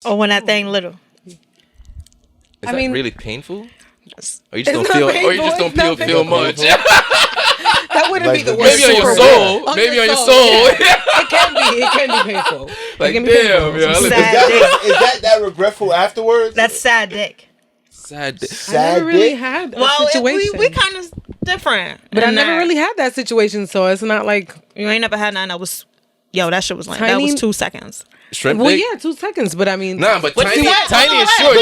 Or when that thing little. Is that really painful? Or you just don't feel? Or you just don't feel much? That wouldn't be the worst. Maybe on your soul. Maybe on your soul. It can be painful. Like damn, yo. Is that regretful afterwards? That's sad dick. Sad dick. I never really had a situation. We kind of different. But I never really had that situation, so it's not like you ain't never had none that was. Yo, that shit was lame. Tiny, that was 2 seconds. Shrimp well, dick? yeah, 2 seconds. But I mean, nah, but tiny is short.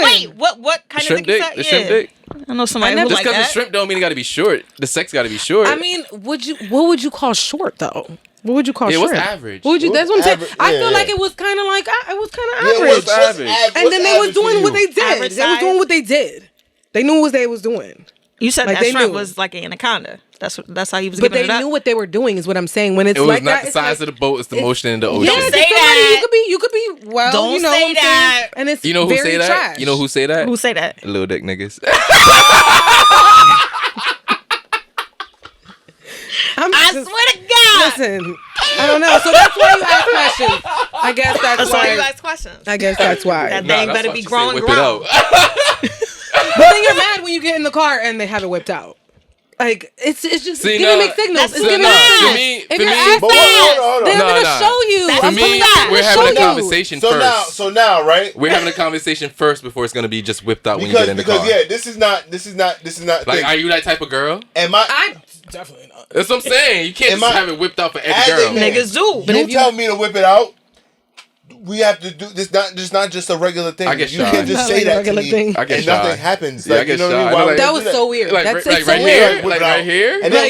Wait, what kind shrimp of dick? The shrimp dick. I know somebody who just like because that. the shrimp don't mean it got to be short. The sex got to be short. I mean, what would you call short though? What would you call short? It was average. What would you? That's what I'm saying. I feel like it was kind of like it was kind of average. It was average. And then they was doing what they did. Average They was doing what they did. They knew what they was doing. You said like that shrimp knew. was like an anaconda. That's how he was but giving it up. But they knew what they were doing is what I'm saying. When it's it was like not that, the size of the boat, it's the motion in the ocean. Don't say that. You could be well, don't you know say that. And it's you know who say that? Trash. You know who say that? Who say that? Little dick niggas. I swear to God. Listen, I don't know. So that's why you ask questions. I guess that's why you ask questions. I guess that's why. That thing better be growing. Whip it out. But then you're mad when you get in the car and they have it whipped out. Like it's just giving mixed signals. It's giving mixed signals. If you're asking, they're gonna show you. For me, we're having a conversation first. So now, right? We're having a conversation first before it's gonna be just whipped out when you get in the car. Because this is not. Like, are you that type of girl? Am I? I'm definitely not. That's what I'm saying. You can't just have it whipped out for every girl. Niggas do. But if you tell me to whip it out, we have to do this. Not just a regular thing. I get you shy. can't just say that to me, thing. I get and shy. nothing happens. Yeah, Like, I get you know shy. what I mean? That was so weird. Like, That's right so here, weird. like right here. And then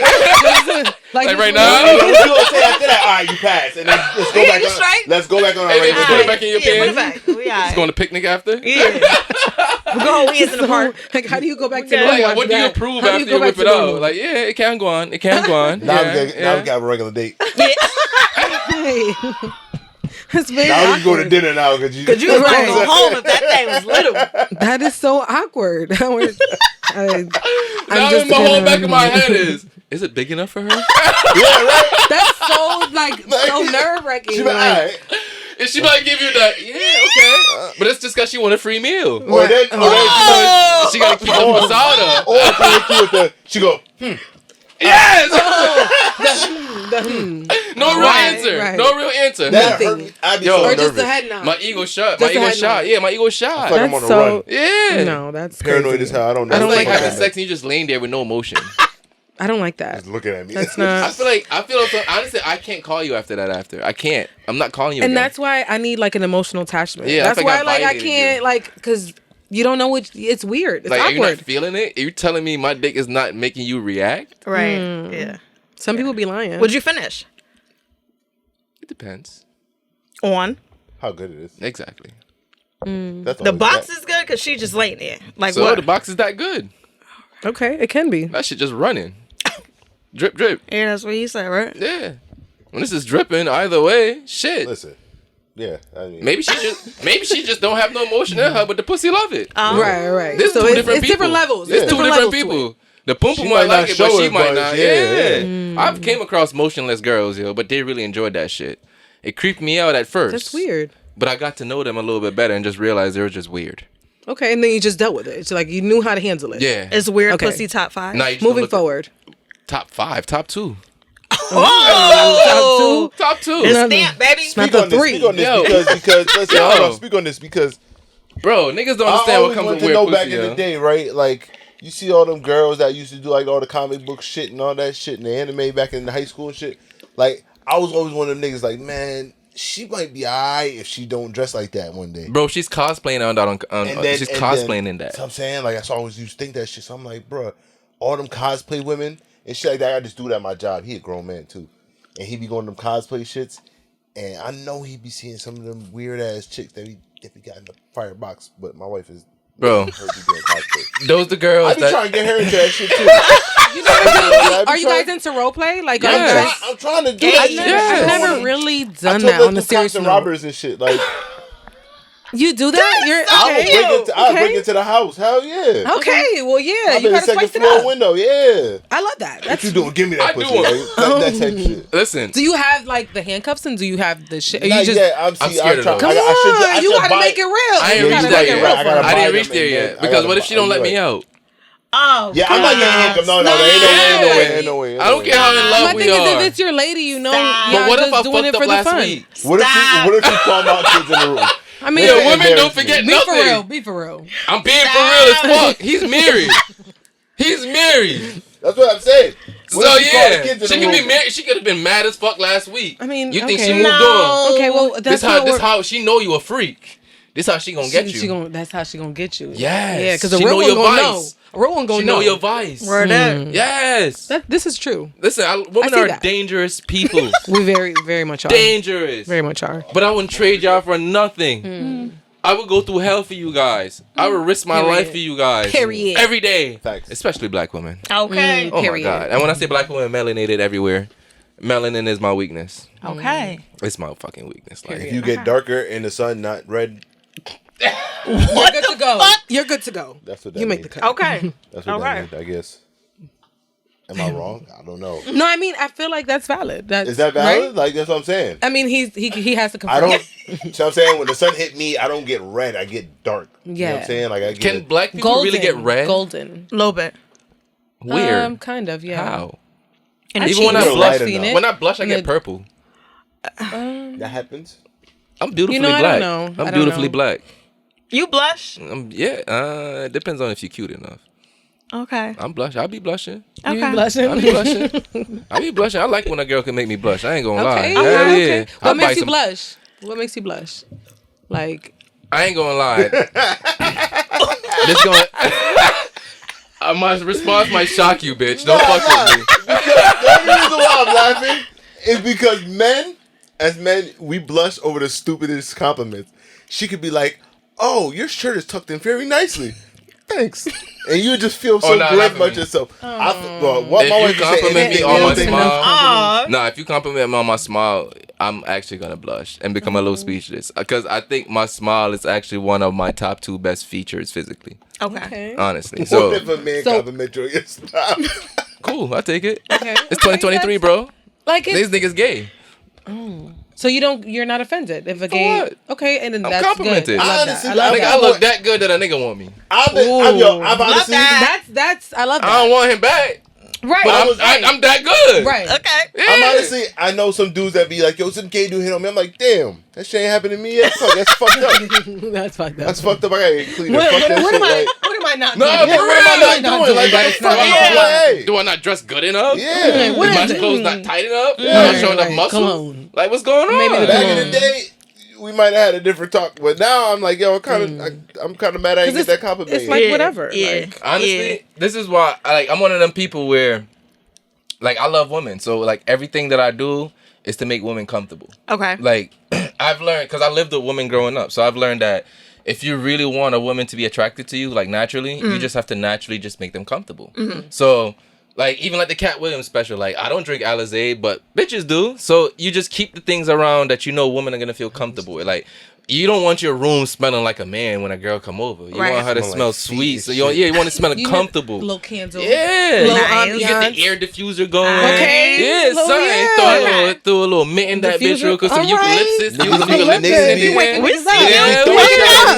like right now. You don't say after that. All right, you pass, and then let's go back. Let's go back on our regular. Put it back in your pants. We Just going to picnic after. Yeah. We go we in the park. Like, how do you go back to normal? Like, what do you approve after you whip it out? Like, yeah, it can go on. It can go on. Now we got a regular date. Hey. That's very now awkward. we can go to dinner now because you was going to go home if that thing was little. That is so awkward. Now in my whole back of my head is it big enough for her? Yeah, right. That's so so nerve wracking. She like, and she might give you that, yeah, okay. But it's just because she want a free meal. Or then she got to keep the masada. Or she go, Yes! No real Right, answer. right. No real answer. Nothing. I'd be Yo, so Or nervous. just a head nod. My ego shot. Just My ego a head shot. nod. Yeah, my ego shot. Like I'm on That's a so. run. Yeah. No, that's Paranoid crazy. as hell. I don't know. I don't like like having that. sex and you just laying there with no emotion. I don't like that. Just looking at me. That's I not. feel honestly, I can't call you after that. I can't. I'm not calling you. And again. that's why I need like an emotional attachment. Yeah, I that's think why I like I violated can't you. like because you don't know what it's weird. It's like, are you awkward. not feeling it? Are you telling me my dick is not making you react? Right. Yeah. Some people be lying. Would you finish? It depends. On? How good it is. Exactly. That's The box is good because she just laying there. Like So what? the box is that good. Okay, it can be. That shit just running. Drip, drip. Yeah, that's what you said, right? Yeah. When this is dripping, either way, shit. Listen. Yeah. I mean, Maybe she just don't have no emotion in her, but the pussy love it. Right. There's So two it's different people. different levels. There's It's two different levels to people. it. The pum She pum might might like not it, but show she it, might but not. yeah. I've came across motionless girls, yo, but they really enjoyed that shit. It creeped me out at first. That's weird. But I got to know them a little bit better and just realized they were just weird. Okay, and then you just dealt with it. It's like you knew how to handle it. Yeah. Is weird Okay. pussy top 5? Now you just Moving look- forward. Top 5, top 2. Oh! Top 2. It's stamp, baby. Speak on this Yo. because listen, Yo. hold on, speak on this because Bro, niggas don't I understand what always comes wanted with to weird know pussy, back in yo. the day, right? Like you see all them girls that used to do like all the comic book shit and all that shit and the anime back in the high school and shit. Like I was always one of them niggas like, man, she might be alright if she don't dress like that one day. Bro, she's cosplaying on that. She's cosplaying in that. So I'm saying, like, I always used to think that shit. So I'm like, bro, all them cosplay women and shit like that, I just do that at my job. He a grown man too. And he be going to them cosplay shits. And I know he be seeing some of them weird ass chicks that we got in the firebox, but my wife is Bro, her be doing cosplay. those the girls I be that trying to get her into that shit too. Are you guys into role play? Like, Yes. I'm trying to do that shit. I've Yes. never really I done told that her on to a serious Compton note. robbers and shit. Like, You do that? You're I'll bring it to the house. Hell yeah. Okay, well, yeah. You got a second floor window. Yeah. I love that. What you doing? Give me that pussy. That type shit. Listen. Do you have like the handcuffs and do you have the shit? Not yet. I'm scared of them. Come on, you gotta make it real. I ain't reached that yet. I didn't reach there yet. Because what if she don't let me out? Oh, yeah, I'm not getting handcuffed. No, ain't no way. I don't care how in love we are. If it's your lady, you know. But what if I fucked up last week? What if you call my kids in the room? I mean, women don't forget nothing. Be for real. I'm being for real as fuck. He's married. That's what I'm saying. So yeah, she could be married. She could have been mad as fuck last week. I mean, you think she moved on? Okay, well, this how she know you a freak. This how she gonna get you. That's how she gonna get you. Yes. Yeah, because the real one gonna know. A real one gonna know your vice. Word up. Yes. This is true. Listen, women are dangerous people. We very, very much are. Dangerous. Very much are. But I wouldn't trade y'all for nothing. I would go through hell for you guys. I would risk my life for you guys. Period. Every day. Thanks. Especially black women. Okay. Oh my God. And when I say black women, melanated everywhere. Melanin is my weakness. Okay. It's my fucking weakness. Like, if you get darker in the sun, not red. You're good to go. You're good to go. That's what that you means. make the cut. Okay. That's what that means, I guess. Am I wrong? I don't know. No, I mean, I feel like that's valid. Is that valid? Right? Like, that's what I'm saying. I mean, he has to confirm. I don't. So I'm saying when the sun hit me, I don't get red. I get dark. Yeah. You know what I'm saying? Like I get. Can black people really get red? Golden. A little bit. Weird. Kind of. Yeah. How? And even when I blush, I get it. purple. That happens. I'm beautifully I black. don't know. I'm beautifully black. You blush? Yeah. It depends on if you're cute enough. Okay. I'm blush. I'll be blushing. You be blushing? I be blushing. I be blushing. I like when a girl can make me blush. I ain't gonna lie. Okay. Yeah. What makes you blush? What makes you blush? Like, I ain't gonna lie. My response might shock you, bitch. Don't fuck with me. The only reason why I'm laughing is because as men, we blush over the stupidest compliments. She could be like, "Oh, your shirt is tucked in very nicely. Thanks." And you just feel so great about yourself. If you compliment me on my smile, if you compliment me on my smile, I'm actually gonna blush and become a little speechless because I think my smile is actually one of my top 2 best features physically. Okay. Honestly. So what if a man compliment you on your smile? Cool, I take it. Okay. It's 2023, bro. Like these niggas gay. So you're not offended if a gay. What? Okay, and then I'm that's complimented. good. I love that. I look that good that a nigga want me. I've honestly. That's I love that. I don't want him back. Right. But I'm that good. Right. Okay. Yeah. I know some dudes that be like, yo, some gay dude hit on me. I'm like, damn, that shit ain't happened to me yet. Fuck, that's fucked up. That's fucked up. That's fucked up. I gotta get clean. What am I not doing? No, What am I not doing? Like, That's fuck, not do I not dress good enough? Yeah. What Is my is it? clothes not tight enough? Yeah. Am I showing enough Right. muscle? Cologne. Like, what's going on? Maybe Back in the day, we might have had a different talk, but now I'm like, yo, I'm kind of mad I didn't get that compliment. It's like whatever. Yeah. Like, Honestly, this is why I'm one of them people where, like, I love women. So, like, everything that I do is to make women comfortable. Okay. Like, I've learned, because I lived with women growing up, so I've learned that if you really want a woman to be attracted to you, like, naturally, you just have to naturally just make them comfortable. So, like, even like the Cat Williams special, like, I don't drink Alizé, but bitches do. So, you just keep the things around that you know women are going to feel comfortable with. Like, you don't want your room smelling like a man when a girl come over. You want her to smell sweet. So you want to smell comfortable. little candle. Yeah. Little You get the air diffuser going. Okay. Yeah, something. Throw a little mint in that bitch real quick. Some eucalyptus.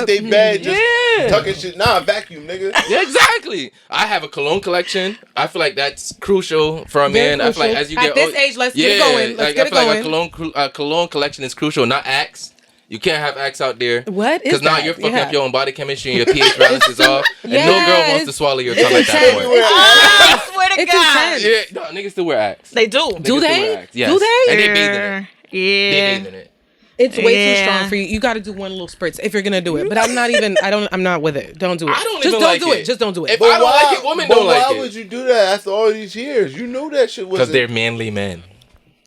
They bad just tucking shit. Nah, vacuum, nigga. Yeah, exactly. I have a cologne collection. I feel like that's crucial for a man. I feel like as you get at this age, let's get it going. Let's get it going. I feel like a cologne collection is crucial, not Axe. You can't have Axe out there. What is Because now that? you're fucking up your own body chemistry and your pH balance is off. And no girl wants to swallow your tongue at that point. I swear to God. Intense. Yeah, no, niggas still wear Axe. They do. Do they? Yes. Do they? And they bathe in it. Yeah. They bathe in it. It's way too strong for you. You got to do one little spritz if you're gonna do it. But I'm not with it. Don't do it. I don't Just even don't like do it. it. Just don't do it. If I don't like it, women don't like it. Why would you do that after all these years? You knew that shit was Because they're manly men.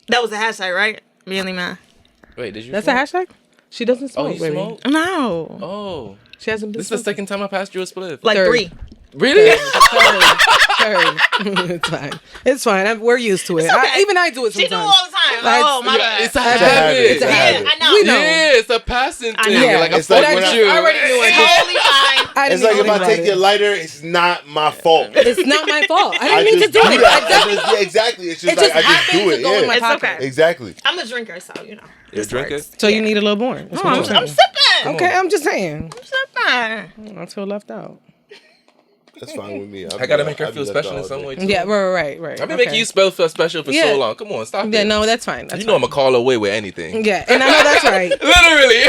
That was a hashtag, right? Manly man. Wait, did you? That's a hashtag? She doesn't smoke, Oh, you baby. smoke? No. Oh. She hasn't been This is the second time I passed you a spliff. Like Third. 3. Really? Third. It's fine. It's fine. We're used to it. It's okay. Even I do it She sometimes. do it all the time. Oh, my bad. It's a habit. It's a habit. Yeah, I know. We know. Yeah, it's a passing thing. Yeah. Like, I It's fuck like with when you. I already knew it. Totally fine. It's like if I take your lighter, it's not my fault. It's not my fault. I didn't mean to just do it. that. Yeah, exactly. It's just It like just I just happened do to it. go in my It's pocket. okay. Exactly. I'm a drinker, so, you know. You're a drinker? So you need a little more. That's what I'm I'm saying. sipping. Okay, I'm just saying. I'm sipping. I feel left out. That's fine with me. I gotta make her feel special in some way, too. Yeah, right. I've been making you feel special for so long. Come on, stop it. Yeah, no, that's fine. That's You know I'm a call away with anything. Yeah, and I know that's right. Literally.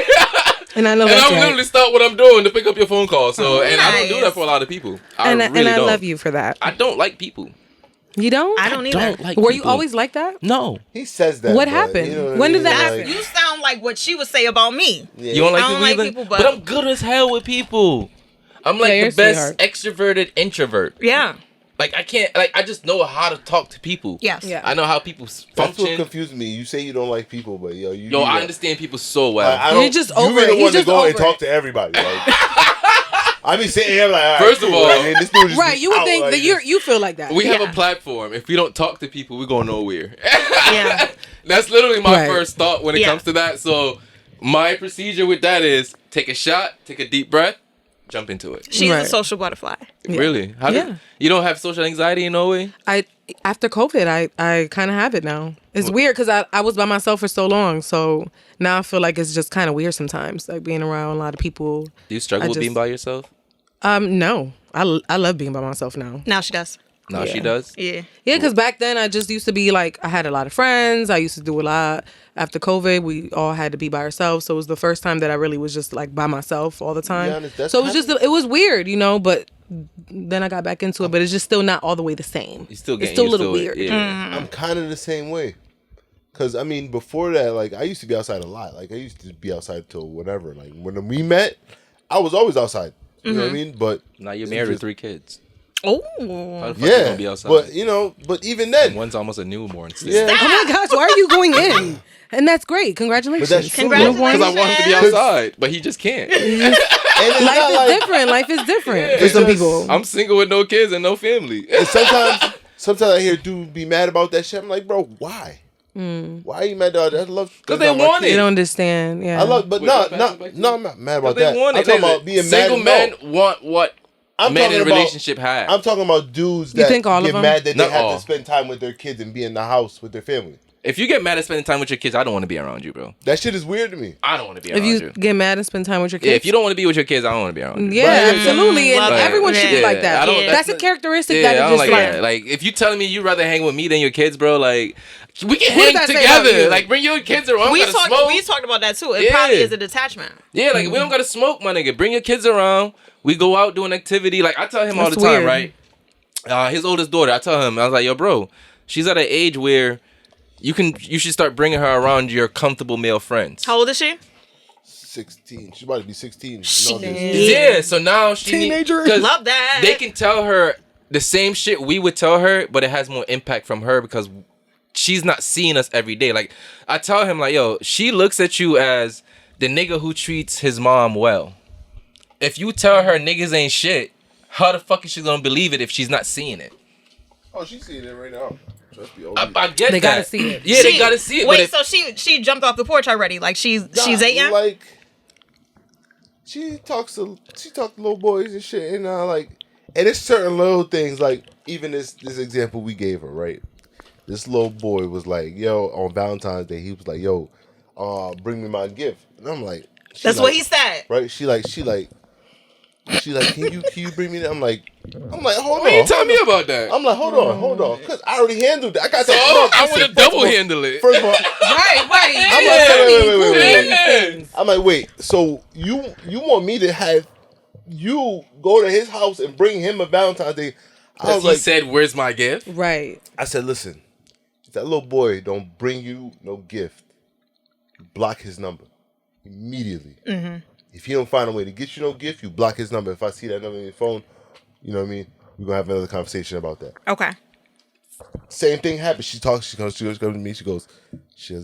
And I know And that's I'm right. literally stop what I'm doing to pick up your phone call. So, and I don't do Nice. that for a lot of people. I And really I don't. love you for that. I don't like people. You don't? I don't either. Don't like Were you people. always like that? No. He says that. What but, happened? you know what When I did mean? that Like, happen? You sound like what she would say about me. yeah. You don't like I don't people like either? people, but but- I'm good as hell with people. I'm like Yeah, you're the best a sweetheart. extroverted introvert. Yeah. Like I can't, like I just know how to talk to people. Yes. Yeah. I know how people That's what function. confused me. You say you don't like people, but yo, you. Yo, do I that. understand people so well. Like, I don't, You're just you over be it. the He's one to just go and over talk it. to everybody. Like, I be sitting here like, all right, First of cool, all- man, this dude just Right, be you would out think like that this. you feel like that. We have Yeah. a platform. If we don't talk to people, we go nowhere. Yeah. That's literally my Right. first thought when it Yeah. comes to that. So my procedure with that is take a shot, take a deep breath, jump into it. She's Right. a social butterfly. Yeah. Really? How Yeah. do you don't have social anxiety in no way? After COVID, I kind of have it now. It's weird because I was by myself for so long, so now I feel like it's just kind of weird sometimes, like being around a lot of people. Do you struggle with being by yourself? No, I love being by myself now. Now she does. No, she Yeah. does. Yeah. Yeah, because back then I just used to be like, I had a lot of friends. I used to do a lot. After COVID, we all had to be by ourselves. So it was the first time that I really was just like by myself all the time. honest, that's So it was kind just, it was weird, you know, but then I got back into it, but it's just still not all the way the same. You still It's getting still a used little to it, weird. yeah. I'm kind of the same way. Cause I mean, before that, like I used to be outside a lot. Like I used to be outside till whatever. Like when we met, I was always outside. You know what I mean? But Now you're it's married with just- 3 kids. Oh. How the fuck you Yeah, gonna be outside? but you know, but even then, One's almost a newborn still. yeah. Oh my gosh, why are you going in? And that's great. Congratulations. But that's true. Congratulations. Because I want him to be outside, but he just can't. And it's Life not is like, different. Life is different Yeah, for it's some just- people. I'm single with no kids and no family. and sometimes I hear dudes be mad about that shit. I'm like, bro, why? Why are you mad about that? I love 'Cause they that's not my want They kid. don't understand. Yeah. I love, but Wait, no, what happened back to no, you? I'm not mad about They that. want I'm it. talking Listen, about being single mad. men want what I'm men talking in a about- relationship have. I'm talking about dudes You that think all of get them? mad that they Not have all. to spend time with their kids and be in the house with their family. If you get mad at spending time with your kids, I don't want to be around you, bro. That shit is weird to me. I don't want to be If around you you. get mad and spend time with your kids. Yeah, if you don't want to be with your kids, I don't want to be around you. Yeah, Right. absolutely. And Love it. everyone should be Yeah. like that. I don't- That's a characteristic Yeah, that I is don't just like like, that. Like, if you telling me you rather hang with me than your kids, bro, like, we can What does hang that say about together. you? Like, bring your kids around. We We smoke. talked about that too. It Yeah. probably is a detachment. Yeah, like, we don't got to smoke, my nigga. Bring your kids around. We go out, do an activity. Like, I tell him all That's the time, weird. right? His oldest daughter, I tell him, I was like, yo, bro, she's at an age where you should start bringing her around your comfortable male friends. How old is she? 16. She's about to be 16. in Shit. August. Yeah, so now she Teenager. Love that. They can tell her the same shit we would tell her, but it has more impact from her because she's not seeing us every day. Like, I tell him, like, yo, she looks at you as the nigga who treats his mom well. If you tell her niggas ain't shit, how the fuck is she gonna believe it if she's not seeing it? Oh, she's seeing it right now. Trust me. I get They that. gotta see it. Yeah, they gotta see it. Wait, but so she jumped off the porch already? Like she's 8 Like, she talks to little boys and shit, and like, and it's certain little things, like even this example we gave her, right? This little boy was like, yo, on Valentine's Day, he was like, yo, bring me my gift, and I'm like, That's what he said. right? She like, can you bring me that? I'm like, hold why you on. tell me about that? I'm like, hold on, because I already handled it. I got So, that. I want to double handle it. First of all, right. I'm like, wait. Yeah. I'm like, wait. So you want me to have you go to his house and bring him a Valentine's Day? I Because was he like, said, where's my gift? Right. I said, listen, if that little boy don't bring you no gift, block his number immediately. Mm-hmm. If he don't find a way to get you no gift, you block his number. If I see that number in your phone, you know what I mean? We're gonna have another conversation about that. Okay. Same thing happened. She goes to me. She goes,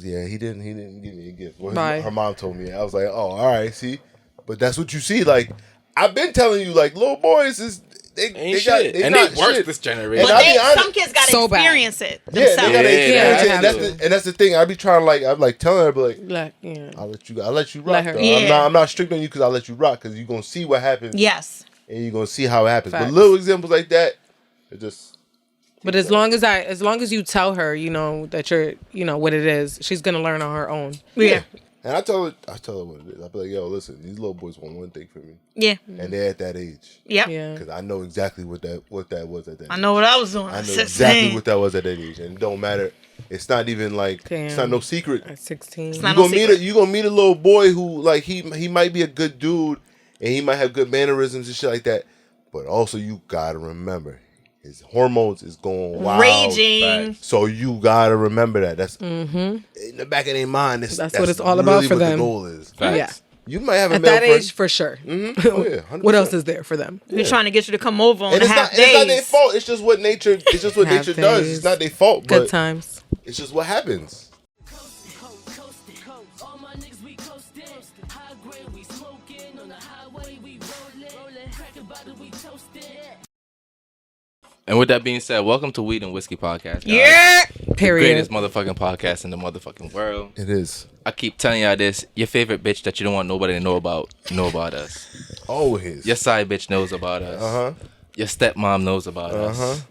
yeah, he didn't give me a gift. Well, Right. her mom told me. I was like, oh, all right, see, but that's what you see. Like, I've been telling you, like, little boys is they got and they worse this generation. But some kids got to experience it themselves. Yeah, they got to experience it. And that's the thing. I be trying to I'm like telling her, but I'll let you rock. I'm not strict on you because I'll let you rock because you're gonna see what happens. Yes. And you're gonna see how it happens. Facts. But little examples like that, it just. But as long as you tell her, that you're, what it is, she's gonna learn on her own. Yeah. And I tell her what it is. I be like, yo, listen, these little boys want one thing from me. Yeah. And they're at that age. Yep. Yeah. Because I know exactly what that was at that age. I know what I was doing. I know exactly what that was at that age. And it don't matter. It's not even it's not no secret. At 16. You're gonna meet a little boy who he might be a good dude and he might have good mannerisms and shit like that. But also you gotta remember his hormones is going wild. Raging. So you gotta remember that. That's in the back of their mind. That's what it's all about for them. The goal is. Facts. Yeah. You might have a at male that friend. age for sure. Mm-hmm. Oh yeah. 100%. What else is there for them? They're trying to get you to come over on and half days. It's not their fault. It's just what nature. It's just what nature does. It's not their fault. Good times. It's just what happens. And with that being said, welcome to Weed and Whiskey Podcast. Guys. Yeah. Period. The greatest motherfucking podcast in the motherfucking world. It is. I keep telling y'all this. Your favorite bitch that you don't want nobody to know about us. Always. Your side bitch knows about us. Uh-huh. Your stepmom knows about us.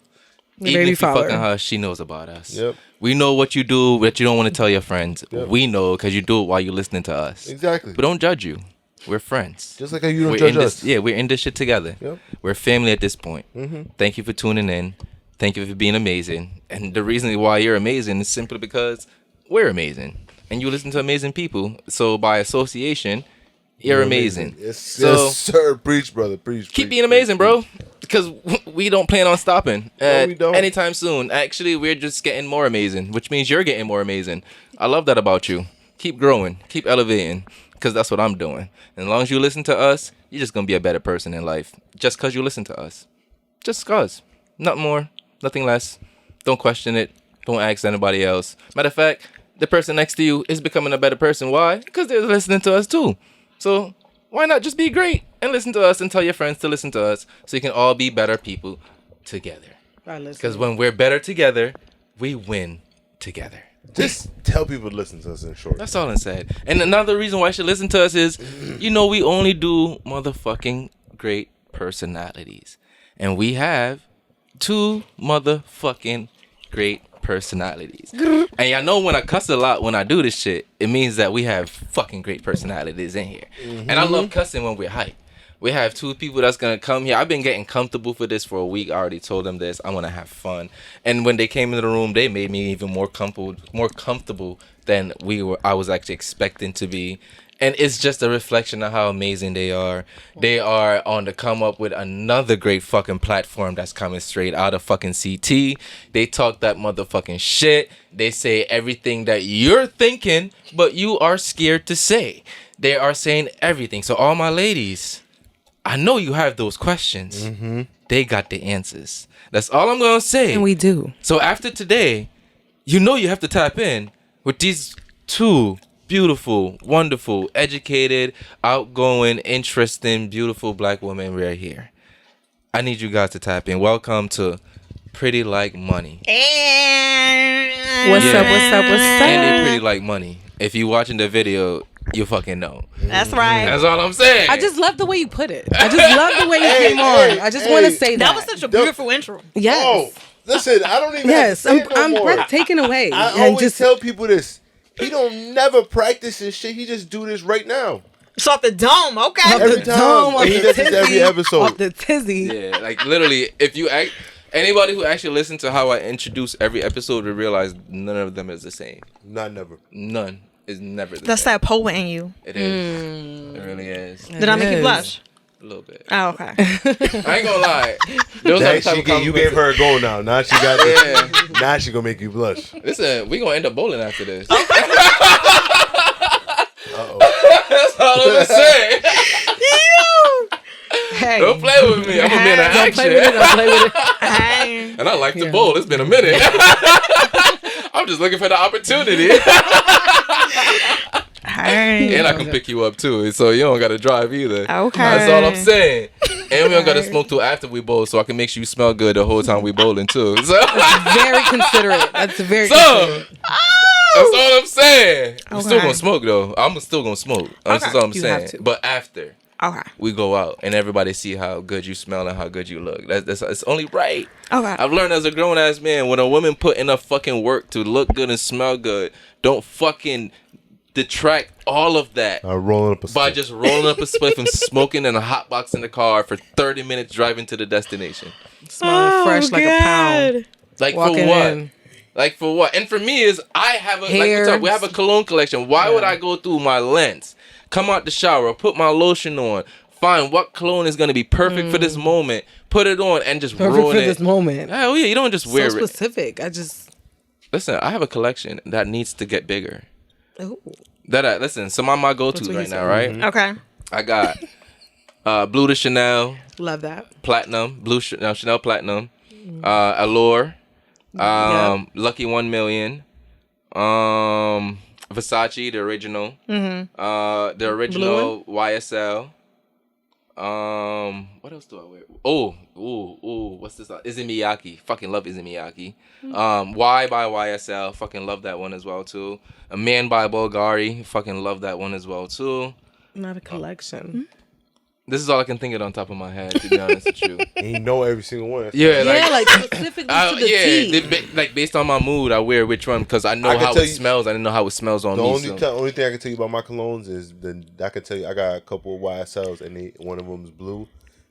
Even baby if you father. fucking her, she knows about us. Yep. We know what you do that you don't want to tell your friends. Yep. We know because you do it while you're listening to us. Exactly. But don't judge you. We're friends. Just like how you don't judge us. We're in this shit together. Yep. We're family at this point. Mm-hmm. Thank you for tuning in. Thank you for being amazing. And the reason why you're amazing is simply because we're amazing. And you listen to amazing people. So by association, you're amazing. Yes, sir. Preach, brother. Preach. Keep being amazing, bro. Because we don't plan on stopping we don't. anytime soon. Actually, we're just getting more amazing, which means you're getting more amazing. I love that about you. Keep growing. Keep elevating. Because that's what I'm doing. And as long as you listen to us, you're just going to be a better person in life. Just because you listen to us. Just because. Not more. Nothing less. Don't question it. Don't ask anybody else. Matter of fact, the person next to you is becoming a better person. Why? Because they're listening to us too. So why not just be great and listen to us and tell your friends to listen to us so you can all be better people together. Because when we're better together, we win together. Just tell people to listen to us in short. That's all I said. And another reason why you should listen to us is, we only do motherfucking great personalities. And we have 2 motherfucking great personalities. And y'all know when I cuss a lot when I do this shit, it means that we have fucking great personalities in here. Mm-hmm. And I love cussing when we're hyped. We have 2 people that's going to come here. I've been getting comfortable for this for a week. I already told them this. I'm going to have fun. And when they came into the room, they made me even more comfortable than I was actually expecting to be. And it's just a reflection of how amazing they are. They are on the come up with another great fucking platform that's coming straight out of fucking CT. They talk that motherfucking shit. They say everything that you're thinking, but you are scared to say. They are saying everything. So all my ladies, I know you have those questions. Mm-hmm. They got the answers. That's all I'm going to say. And we do. So after today, you have to tap in with these 2 beautiful, wonderful, educated, outgoing, interesting, beautiful black women right here. I need you guys to tap in. Welcome to Pretty Like Money. What's up? And they pretty like money. If you watching the video, you fucking know. That's right. That's all I'm saying. I just love the way you put it. I just love the way you came on. I just want to say that. That was such a beautiful intro. Yes. Oh, listen, I don't even have to say it no I'm more. breath taken away. I always tell people this. He don't never practice this shit. He just do this right now. It's off the dome, okay? Every time. And he does this every episode. Off the tizzy. Yeah, like literally, if you anybody who actually listened to how I introduce every episode will realize none of them is the same. Not never. None is never the same. That's that poet in you. It is. It really is. Did I make you blush? A little bit. Oh, okay. I ain't gonna lie. You gave her a goal now. Now she got this. Now she gonna make you blush. Listen, we gonna end up bowling after this. Uh-oh. That's all I'm gonna say. Hey. Don't play with me. I'm gonna be in an action. Don't play with it. Hey. And I like to bowl. It's been a minute. I'm just looking for the opportunity. And I can pick you up too, so you don't gotta drive either. Okay. That's all I'm saying. And we don't gotta smoke till after we bowl, so I can make sure you smell good the whole time we bowling too. So Very considerate. That's very considerate. That's all I'm saying. I'm still gonna smoke though. I'm still gonna smoke. That's all I'm You saying. have to. But after Okay. we go out and everybody see how good you smell and how good you look. That's it's only right. Okay. I've learned as a grown ass man, when a woman put enough fucking work to look good and smell good, don't fucking detract all of that Rolling up a by stick. just rolling up a spliff and smoking in a hot box in the car for 30 minutes driving to the destination. Smelling fresh like a pound. Like Walking for what? in. Like for what? And for me is I have a Hair. we have a cologne collection. Why would I go through my lens, come out the shower, put my lotion on, find what cologne is gonna be perfect for this moment, put it on, and just Perfect ruin for it? this moment. Hell yeah, you don't just wear So it. specific. Listen, I have a collection that needs to get bigger. Ooh. Listen, some of my go-tos what right he now, said. right? Okay. I got Blue de Chanel, Love that. Platinum, Chanel Platinum, Allure, Lucky 1 Million, Versace, the original, the original YSL. What else do I wear? What's this? Izzy Miyake. Fucking love Izzy Miyake. Y by YSL. Fucking love that one as well too. A Man by Bulgari. Fucking love that one as well too. Not a collection. This is all I can think of on top of my head, to be honest with you. And you know every single one. Yeah, Like specifically to the T. like based on my mood, I wear which one because I know I can how tell it you- smells. I didn't know how it smells on The me. only thing I can tell you about my colognes is I can tell you I got a couple of YSLs and one of them is blue,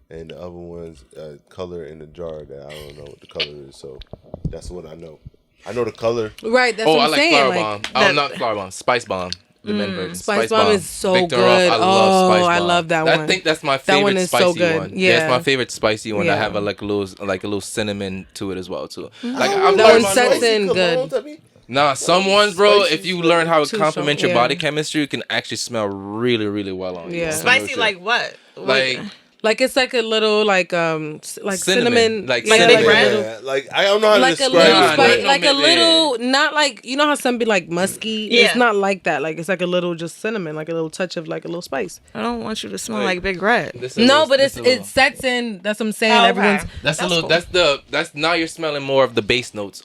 and the other one's color in the jar that I don't know what the color is. So that's what I know. I know the color. Right, that's Oh, what I I'm like saying. Flower Like, Bomb. Not Flower Bomb. Spice Bomb. The men version. Spice Bomb is so Victor good. Roth, I love Spice Bomb. I love that one. I think that's my That favorite one is spicy so good. one. Yeah. It's my favorite spicy one. Yeah. I have a little cinnamon to it as well too. Like I I've That learned one sets in good. Nah, some ones, bro. Spicy If you is learn how too to complement strong, your yeah. body chemistry, it can actually smell really, really well on you. Yeah. Some real Spicy shit. like what? Like it's like a little like cinnamon, Like yeah, cinnamon. like a little. Yeah, like I don't know how to Like a describe little Nah, it. spice, no, like a man. little, not like you know how some be like musky. Yeah. It's not like that. Like it's like a little just cinnamon, like a little touch of like a little spice. I don't want you to smell Wait. like Big Red. This a No, little- but this a little- it sets in. That's what I'm saying. Oh, okay. Everyone's That's a That's little. cool. That's now you're smelling more of the bass notes.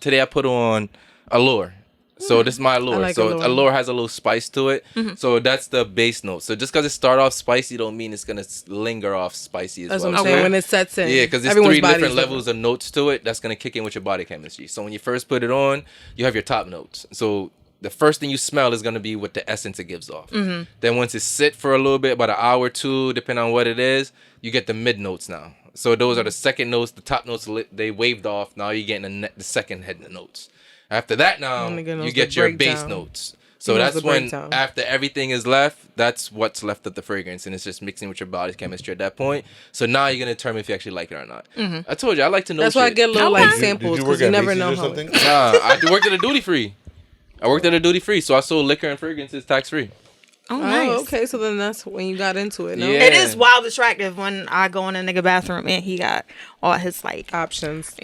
Today I put on Allure. So this is my Allure. like So Allure. Allure has a little spice to it. So that's the bass note. So just because it start off spicy, don't mean it's gonna linger off spicy as that's well. what I'm Okay. saying. When it sets in, Yeah, because there's everyone's three body's different different. levels of notes to it. That's gonna kick in with your body chemistry. So when you first put it on, you have your top notes. So the first thing you smell is gonna be what the essence it gives off. Then once it sit for a little bit, about an hour or two, depending on what it is, you get the mid notes now. So those are the second notes. The top notes they waved off. Now you're getting the second head notes. After that, now nigga knows you get the your bass breakdown. notes. So He knows that's the when breakdown. after everything is left, that's what's left of the fragrance, and it's just mixing with your body's chemistry at that point. So now you're gonna determine if you actually like it or not. I told you I like to know. That's why I shit. get little Okay. like Did samples Did you work because you at never Macy's know or how. something? Nah, I worked at a duty free. I worked at a duty free, so I sold liquor and fragrances tax free. Oh, nice. Oh, okay. So then that's when you got into it. No? Yeah. It is wild attractive when I go in a nigga bathroom and he got all his like Options.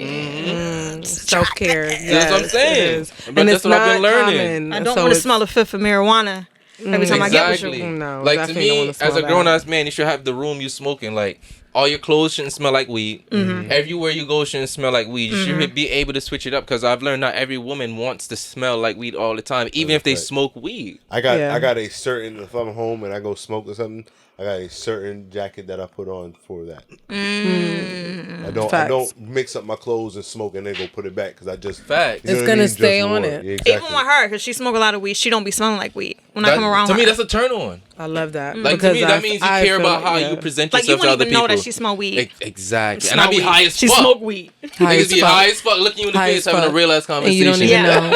Self care. That's what I'm saying. But And that's it's what I've not been learning. common. I don't so want to it's- smell the fifth of marijuana every time I get with Exactly. you. No, Like to definitely don't me, wanna smell as a that. grown ass man, you should have the room you smoking. Like all your clothes shouldn't smell like weed. Everywhere you go shouldn't smell like weed. You should be able to switch it up because I've learned not every woman wants to smell like weed all the time, even if they Right. smoke weed. I got Yeah. a certain, if I'm home and I go smoke or something, I got a certain jacket that I put on for that. I don't Facts. mix up my clothes and smoke and then go put it back because I just Facts. you know It's what I gonna mean? stay Just on more. it. Yeah, exactly. Even with her, because she smoke a lot of weed, she don't be smelling like weed when I come around to her. me, that's a turn on. I love that. Like because to me, that means you I care feel about how like, you present Like you yourself to wouldn't other even people. know that she smell weed. Exactly, and Smell I be weed. high as She fuck. smoke weed. High Niggas as be fuck. high as fuck, looking you in the High face, as having a fuck. real ass And conversation. you don't even Yeah. know.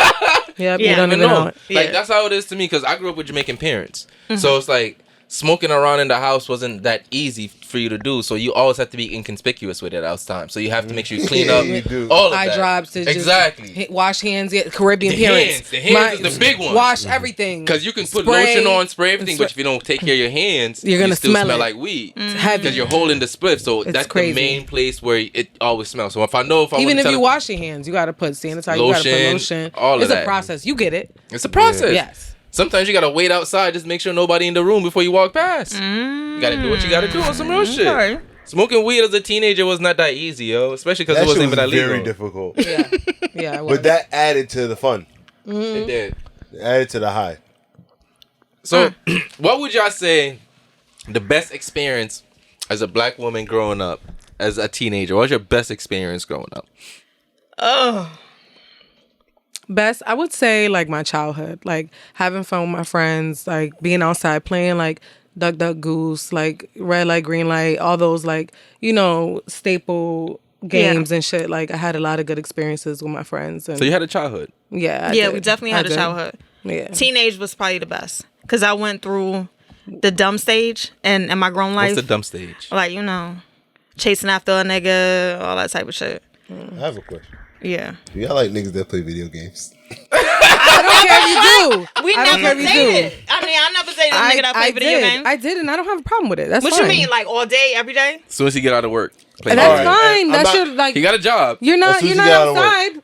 Yep, Yeah. you don't I even know know. it. Like Yeah. that's how it is to me because I grew up with Jamaican parents. So it's like smoking around in the house wasn't that easy for you to do. So you always have to be inconspicuous with it all the time. So you have to make sure you clean up You do. all of Eye that. drops to exactly. just wash hands. Get Caribbean The parents. hands is the big one. Wash everything. Because you can put Spray. lotion on, spray everything, but if you don't take care of your hands, You're gonna you still smell smell it. like weed. Heavy. Because you're holding the spliff, so that's crazy. the main place where it always smells. So if I know if I Even want if to you tell wash your hands, you gotta put sanitizer. You gotta put Lotion, lotion. all of it's that. a process. You get it. it's a process. Yes. Sometimes you gotta wait outside just to make sure nobody in the room before you walk past. You gotta do what you gotta do on some real shit. Okay. Smoking weed as a teenager was not that easy, yo. Especially because it wasn't even that legal. Very difficult. Yeah. But that added to the fun. It did. It added to the high. So, what would y'all say the best experience as a black woman growing up, as a teenager? What was your best experience growing up? Best, I would say, like, my childhood, like having fun with my friends, like being outside playing like Duck Duck Goose, like red light, green light, all those, like, you know, staple games and shit. Like, I had a lot of good experiences with my friends. And So you had a childhood. yeah, We definitely had a childhood. Yeah, Teenage was probably the best because I went through the dumb stage and in my grown life. What's the dumb stage? Like, you know, chasing after a nigga, all that type of shit. I have a question. Yeah. Do y'all like niggas that play video games? I don't care if you do. We I don't care never if you do. dated. I mean, I never dated a nigga that played video games. I did, and I don't have a problem with it. That's What fine. you mean, like all day, every day? As soon as you get out of work. Play And that's video. fine. I'm That's not- your, like, He got a job. you're As not soon as you're you not get out of work. outside.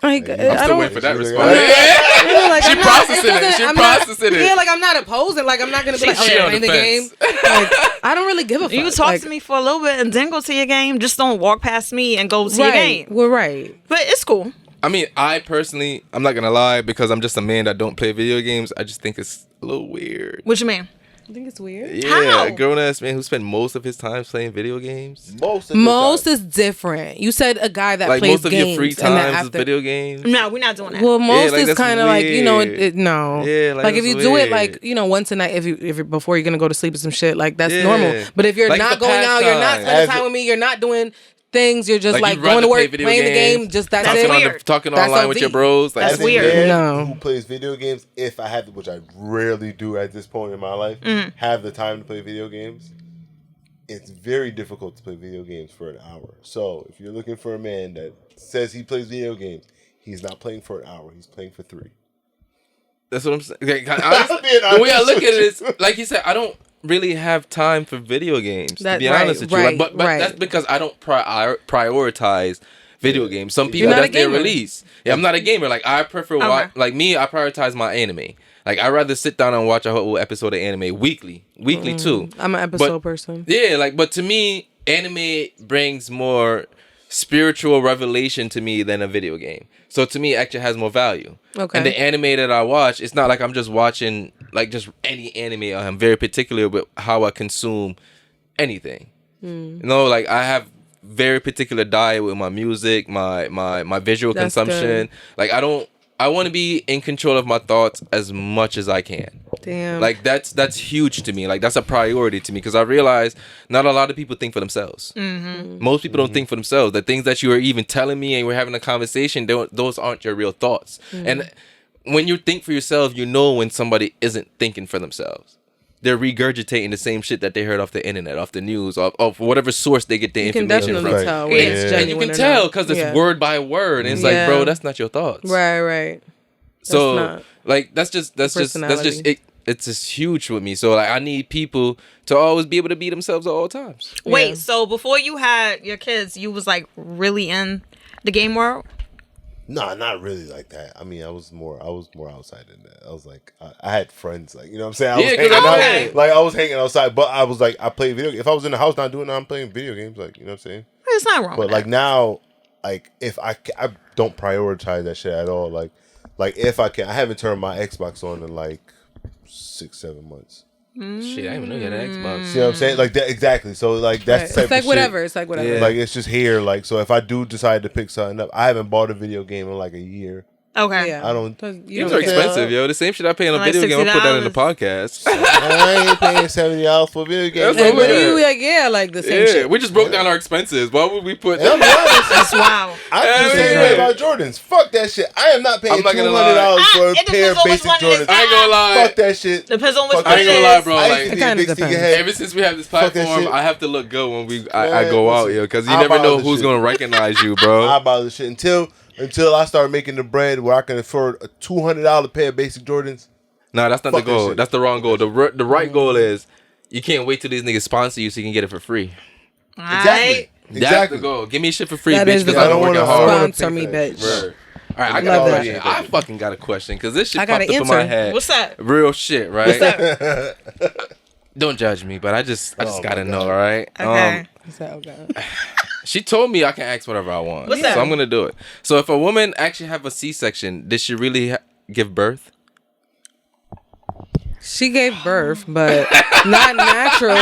Like, I'm I still don't. waiting for that She response. Yeah, like, She I'm not- processing it. doesn't- She I'm not- processing it. Yeah, like, I'm not opposing. Like, I'm not gonna be like, oh, She yeah, on playing the the game. Like, I don't really give a fuck. You talk like, to me for a little bit and then go to your game. Just don't walk past me and go to your right? game. We're right. But it's cool. I mean, I personally, I'm not gonna lie, because I'm just a man that don't play video games. I just think it's a little weird. What you mean? I think it's weird. Yeah, How? a grown ass man who spent most of his time playing video games. Most of the Most time. is different. You said a guy that Like plays most of games your free and then times is after. video games. No, we're not doing that. Well, most like, is that's kind of like, you know, weird. no. Yeah, like, like if that's you do it weird. like, you know, once a night, if you before you're gonna go to sleep or some shit, like that's Yeah. normal. But if you're Like not the going out, you're not pastime. spending As time a- with me, you're not doing things, you're just Like, like you'd going rather to play work, video playing the games, game, just that's talking it. weird. talking That's online with your OD. bros. Like, That's As a weird. man No. who plays video games, if I have to, which I rarely do at this point in my life, have the time to play video games, it's very difficult to play video games for an hour. So if you're looking for a man that says he plays video games, he's not playing for an hour. He's playing for 3. That's what I'm saying. Okay, being the way I honest look at it with is, like you said, I don't really have time for video games. To That- be right, honest with you, right, but right. that's because I don't prioritize video games. Some people, not a that's their gamer. release. Yeah, I'm not a gamer. Like I prefer, like me, I prioritize my anime. Like I'd rather sit down and watch a whole episode of anime weekly too. I'm an episode But- person. Yeah, like, but to me, anime brings more spiritual revelation to me than a video game. So to me, it actually has more value. Okay. And the anime that I watch, it's not like I'm just watching like just any anime. I'm very particular with how I consume anything. You know, like I have very particular diet with my music, my visual That's consumption. good. Like I want to be in control of my thoughts as much as I can. Damn. Like that's huge to me. Like that's a priority to me because I realize not a lot of people think for themselves. Most people don't think for themselves. The things that you are even telling me and we're having a conversation, those aren't your real thoughts. And when you think for yourself, you know when somebody isn't thinking for themselves. They're regurgitating the same shit that they heard off the internet, off the news, off whatever source they get their you can information definitely from. tell when Yeah. it's And genuine. And you can or tell not. because it's Yeah. word by word. And it's Yeah. like, bro, that's not your thoughts. Right. So not like that's just personality. it. It's just huge with me. So like I need people to always be able to be themselves at all times. Wait, Yeah. so before you had your kids, you was like really in the game world? No, not really like that. I mean, I was more outside than that. I was like, I had friends, like, you know what I'm saying? I was Yeah, 'cause hanging I'm out, saying. like I was hanging outside, but I was like, I played video games. If I was in the house not doing that, I'm playing video games, like, you know what I'm saying? There's not wrong But with like that. now, like if I don't prioritize that shit at all. Like if I can, I haven't turned my Xbox on in like 6-7 months. Shit, I didn't even know you had an Xbox. See what I'm saying? Like that exactly. So like that's Right. the type It's like of shit. whatever. It's like whatever. Yeah. Like it's just here. Like so, if I do decide to pick something up, I haven't bought a video game in like a year. Okay. Yeah. I don't- 'Cause you Games don't are care. expensive, yo. The same shit I pay on a Like video game, I put that in the $60. podcast. I ain't paying $70 for a video game. That's And what what Yeah. do you like? Yeah, like the same Yeah, shit. we just broke down our expenses. Why would we put? And I'm honest, That's wow. I feel the Yeah, same yeah. way about Jordans. Fuck that shit. I am not paying I'm not gonna $200 for a it pair of depends on which basic one it is. Jordans. I ain't gonna lie. Fuck that shit. Depends on which Fuck one I ain't it gonna lie, is. bro. I Like, used to It be a kinda big stick depends. head. ever since we have this Fuck that platform, shit. I have to look good when I Man, go out, listen, yo, because you I'll never buy know this who's shit. gonna recognize you, bro. I buy this shit until I start making the bread where I can afford a $200 pair of basic Jordans. Nah, that's not the Fuck that goal. shit. That's the wrong goal. The right goal is you can't wait till these niggas sponsor you so you can get it for free. Exactly. Alright. That's the goal. Give me shit for free, That bitch, is the because I've been goal. working I don't wanna hard. Sponsor me, pay for that bitch. Word. All right, I got a question. I fucking got a question because this shit popped up in my head. What's that? Real shit, right? What's that? Don't judge me, but I just gotta know, all right? Okay. She told me I can ask whatever I want, What's that? so I'm gonna do it. So if a woman actually have a C-section, did she really give birth? She gave birth, but not natural,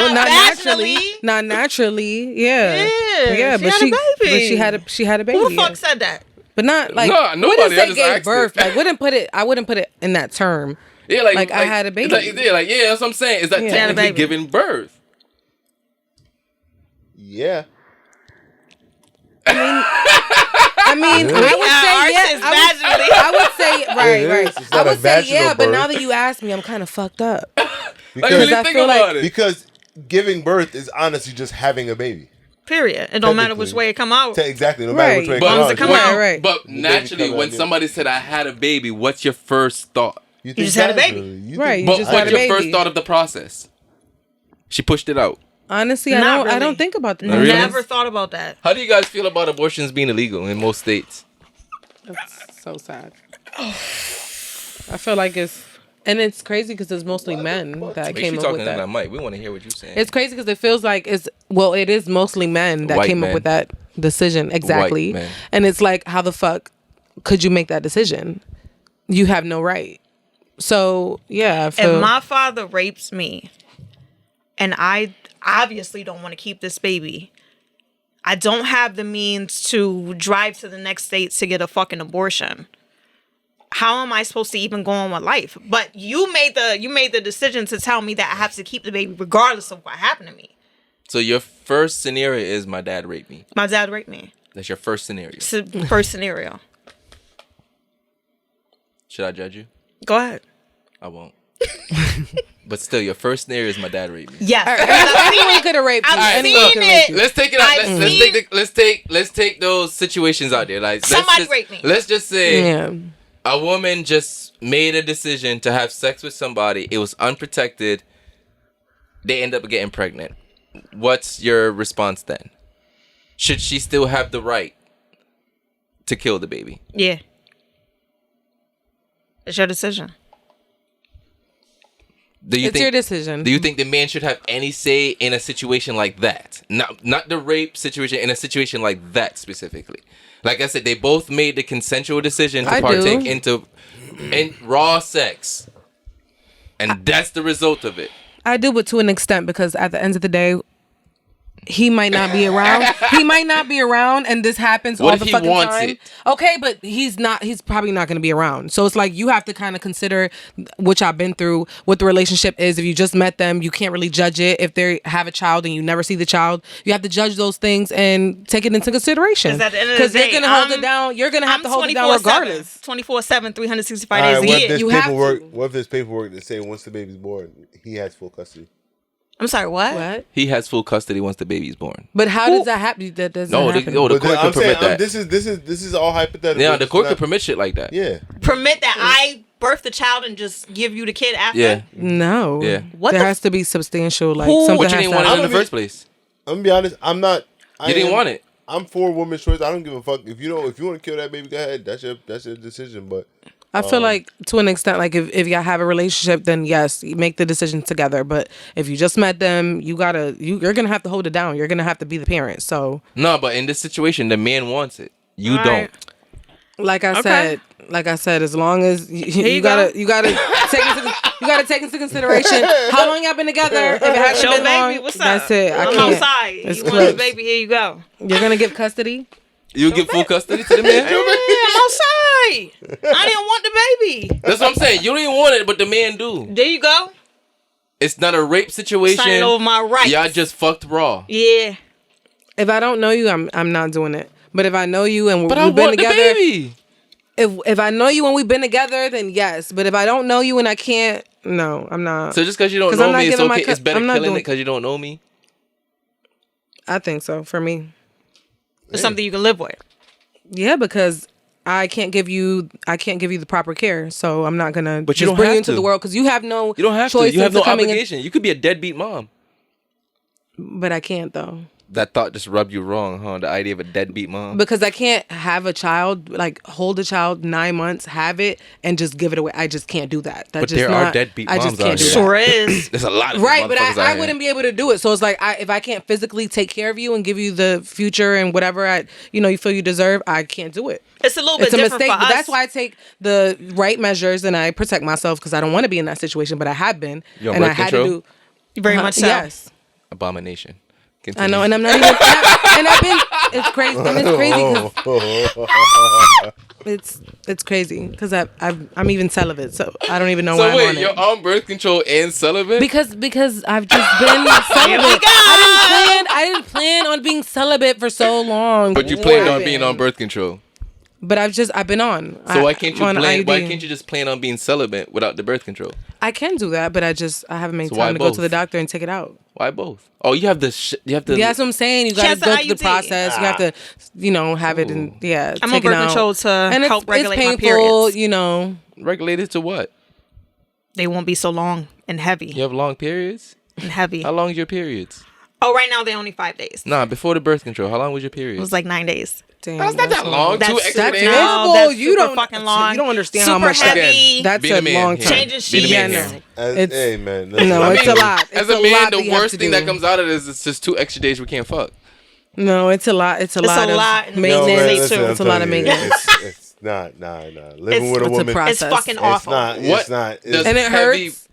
not naturally. Yeah, but she had a baby. Who the fuck said that? But not like No, nobody. Wouldn't I say just gave asked birth. it. Like I wouldn't put it in that term. Yeah, like I had a baby. That's what I'm saying. Is that technically giving birth? Yeah. I mean, I would say right. I would say yeah, but now that you ask me, I'm kind of fucked up. Because I feel like because giving birth is honestly just having a baby. Period. It don't matter which way it come out. Exactly. No matter which way it come out. Right. But naturally, when somebody said I had a baby, what's your first thought? You just had a baby. Right. But what's your first thought of the process? She pushed it out. Honestly, I don't think about that. Really? Never thought about that. How do you guys feel about abortions being illegal in most states? That's so sad. I feel like it's crazy because it's mostly men that came up with that. That mic. We want to hear what you're saying. It's crazy because it feels like it is mostly men that came up with that decision. Exactly. And it's like, how the fuck could you make that decision? You have no right. So, yeah. If my father rapes me and I obviously don't want to keep this baby, I don't have the means to drive to the next state to get a fucking abortion. How am I supposed to even go on with life? But you made the decision to tell me that I have to keep the baby regardless of what happened to me. So your first scenario is my dad raped me. My dad raped me. That's your first scenario. First scenario. Should I judge you? Go ahead. I won't. But still, your first scenario is my dad raped me. Yes. Anyone could have raped you. I've seen it. Let's take it out. Let's take those situations out there. Like somebody raped me. Let's just say a woman just made a decision to have sex with somebody. It was unprotected. They end up getting pregnant. What's your response then? Should she still have the right to kill the baby? Yeah. It's your decision. It's your decision. Do you think the man should have any say in a situation like that? Not the rape situation, in a situation like that specifically. Like I said, they both made the consensual decision to partake in raw sex. And that's the result of it. I do, but to an extent, because at the end of the day, he might not be around. And this happens all the fucking time. It? Okay, but he's probably not going to be around. So it's like you have to kind of consider, which I've been through, what the relationship is. If you just met them, you can't really judge it. If they have a child and you never see the child, you have to judge those things and take it into consideration. Because they're going to hold it down. You're going to have to hold it down regardless. 24/7, 365 days a year. You have to. What if there's paperwork that say once the baby's born, he has full custody? I'm sorry, what? He has full custody once the baby's born. But how does that happen? That doesn't happen. The court can permit that. This is all hypothetical. Yeah, the court can permit shit like that. Yeah. Permit that I birth the child and just give you the kid after? Yeah. No. Yeah. There has to be substantial, like, something. But you didn't want it in the first place. I'm gonna be honest. I'm not. You didn't want it. I'm for women's choice. I don't give a fuck if you want to kill that baby. Go ahead. That's your decision. But I feel like to an extent, like if y'all have a relationship, then yes, you make the decision together. But if you just met them, you're gonna have to hold it down. You're gonna have to be the parent. So no, but in this situation, the man wants it. You don't. Like I said, as long as you gotta take into consideration how long y'all been together. If it hasn't been long, what's up? That's it. I'm outside. You want the baby? Here you go. You're gonna give custody. You give full custody to the man? Yeah, I'm outside. I didn't want the baby. That's what I'm saying. You didn't want it, but the man do. There you go. It's not a rape situation. Signing over my rights. Y'all just fucked raw. Yeah. If I don't know you, I'm not doing it. But if I know you and we've been together, the baby. If I know you and we've been together, then yes. But if I don't know you and I can't, no, I'm not. So just because you don't know me, it's okay. It's better killing it because you don't know me. I think so. For me. It's something you can live with. Yeah, because I can't give you the proper care, so I'm not gonna but just bring you into the world because you have no. You don't have to. You have no obligation. You could be a deadbeat mom. But I can't though. that thought just rubbed you wrong, huh? The idea of a deadbeat mom. Because I can't have a child, like hold a child 9 months, have it, and just give it away. I just can't do that. But there are deadbeat moms I just can't out do here. that. Sure is. There's a lot of Right, but motherfuckers out I here. wouldn't be able to do it. So it's like, if I can't physically take care of you and give you the future and whatever you feel you deserve, I can't do it. It's a little bit It's a different mistake, for but us. that's why I take the right measures and I protect myself because I don't want to be in that situation. But I have been, You on and I birth had control? to do Very much so. Yes, Abomination. I Continue. know, and I'm not even. And I've been. It's crazy, and it's crazy because it's crazy because I'm even celibate, so I don't even know why So I'm wait, on you're it. on birth control and celibate? Because I've just been celibate. I didn't plan on being celibate for so long. But you planned on being on birth control. But I've been on. So why can't you on plan? IUD. Why can't you just plan on being celibate without the birth control? I can do that, but I haven't made So why time to go both? to the doctor and take it out. Why both? Oh, you have the you have the. Yeah, that's what I'm saying. You got to Chance the go through the IUD. process. You have to, have it and I'm on taken birth out. control to And help regulate my it's painful, periods. Regulated to what? They won't be so long and heavy. You have long periods? And heavy. How long is your periods? Oh, right now they're only 5 days. Nah, before the birth control, how long was your It period? was like 9 days. Damn, That's not that long. That's- 2 extra that's days. horrible. That's You super don't- fucking long. you don't understand super how much that- heavy. That's Be the a man long here. time. Changing Be the sheets. man Yeah, here. Hey man, listen, No, I it's mean, a lot. As It's a a man, lot the that you have worst to thing do. that comes out of this is just 2 extra days we can't fuck. No, it's a lot. It's a lot of lot in maintenance. the man, too. listen, I'm It's a lot of telling you, maintenance. It's not. Living with a It's a woman, process. It's fucking it's awful. not. What It's not. does And it heavy hurts.